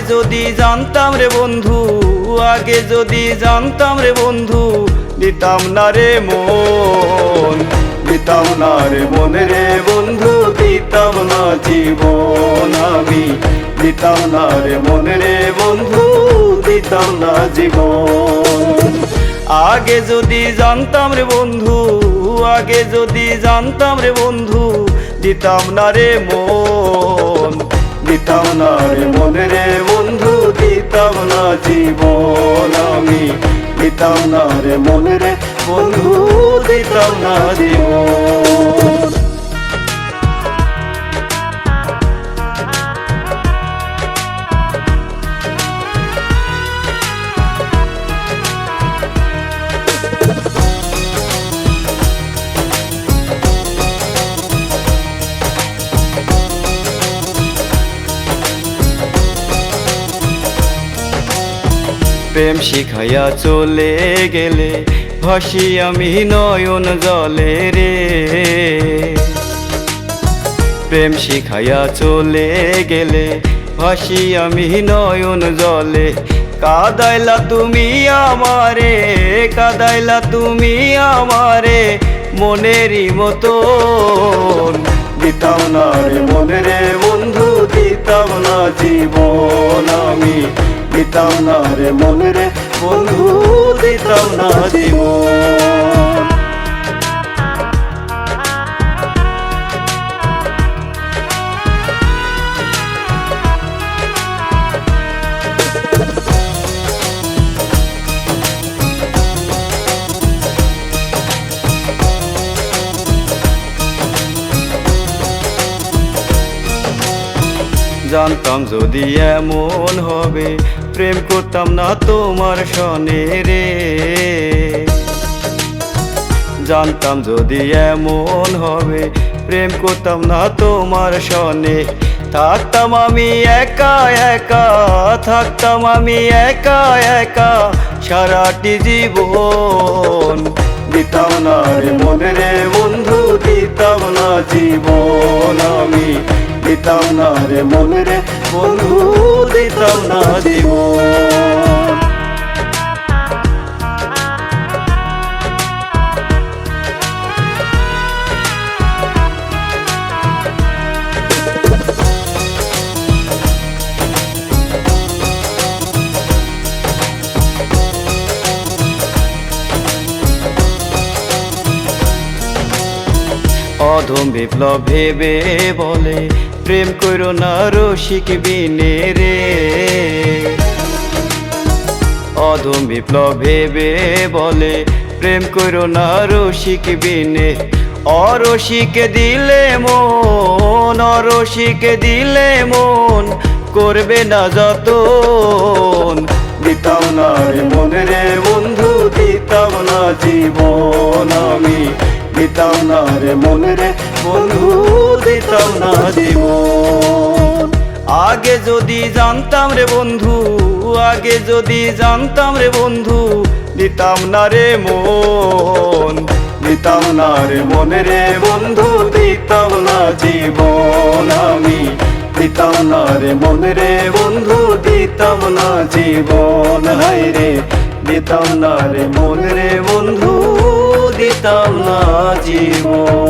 যদি জানতাম রে বন্ধু, আগে যদি জানতাম রে বন্ধু, দিতাম না রে মন, দিতাম না রে মন রে বন্ধু, দিতাম না জীবন আমি, দিতাম না রে মন রে বন্ধু, দিতাম না জীবন। আগে যদি জানতাম রে বন্ধু, আগে যদি জানতাম রে বন্ধু, দিতাম না রে মন, দিতাম না রে মন রে বন্ধু, দিতাম না জীবন আমি, দিতাম না রে মন রে বন্ধু, দিতাম না জীবন। প্রেম শিখাইয়া চলে গেলে ভাসি আমি নয়ন জলে রে, প্রেম শিখাইয়া চলে গেলে ভাসি আমি নয়ন জলে। কাদাইলা তুমি আমারে, কাদাইলা তুমি আমারে মনেরই মতন, দিতাম না রে মন রে বন্ধু, দিতাম না জীবন আমি, দিতাম না রে মন রে বন্ধু, দিতাম না জীবন। জানতাম যদি এমন হবে, প্রেম করতাম না তোমার সনে রে, জানতাম যদি এমন হবে, প্রেম করতাম না তোমার সনে। থাকতাম আমি একা একা, থাকতাম আমি একা একা সারাটি জীবন, দিতাম না রে মন রে বন্ধু, দিতাম না জীবন আমি, দিতাম না রে মন রে বন্ধু, দিতাম না জীবন। অধম বিপ্লব ভেবে বলে, প্রেম করো না রসিক বিনে রে, অধম বিপ্লব ভেবে বলে, প্রেম করো না রসিক বিনে। অরসিকে দিলে মন, অরসিকে দিলে মন করবে না যতন, দিতাম না রে মন রে বন্ধু, দিতাম না জীবন আমি, দিতাম না রে মন রে বন্ধু, দিতাম না জীবন। আগে যদি জানতাম রে বন্ধু, আগে যদি জানতাম রে বন্ধু, দিতাম না রে মন, দিতাম না রে মন রে বন্ধু, দিতাম না জীবন আমি, দিতাম না রে মন রে বন্ধু, দিতাম না জীবন। হায় রে দিতাম না রে মন রে বন্ধু, দিতাম না জীবন।